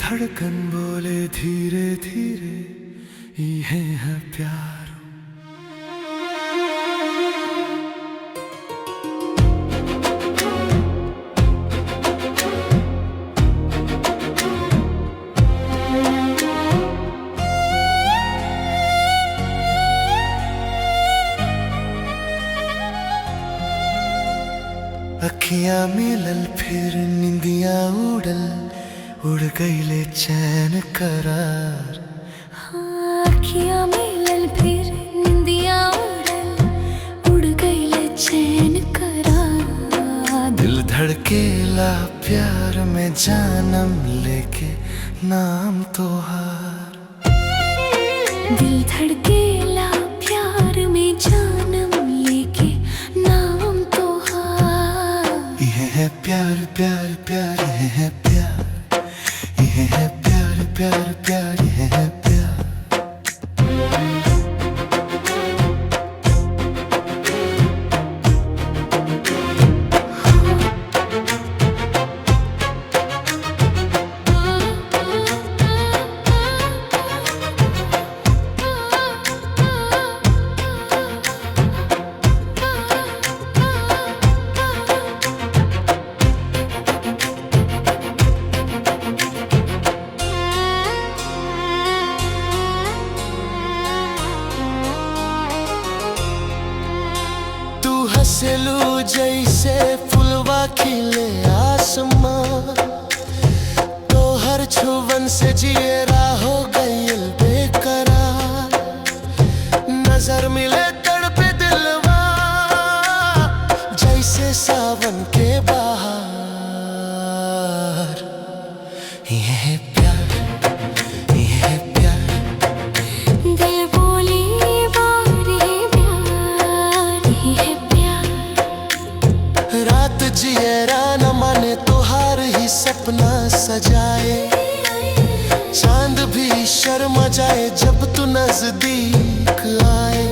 धड़कन बोले धीरे धीरे ये है प्यार। अखियां मिलल फिर निंदियां उड़ल, उड़ गईले चैन करार। हाँ, अखियां मिलल फिर निंदियां उड़ल, उड़ गईले चैन करार। दिल धड़केला प्यार में जानम लेके नाम तोहार। दिल धड़केला प्यार में जानम लेके नाम तोहार। ये है प्यार प्यार प्यार, ये है प्यार, ये है प्यार प्यार प्यार, ये है प्यार। हंसलू जैसे फुलवा खिले आसमां, तो हर छुवन से जियरा हो गईल बेकरार। नजर मिले तड़पे दिलवा जैसे सावन के बहार। ये है प्यार, ये है प्यार। दिल बोली बारी प्यार, ये है रात जियरा न माने तोहार ही सपना सजाए। चांद भी शर्मा जाए जब तू नजदीक आए।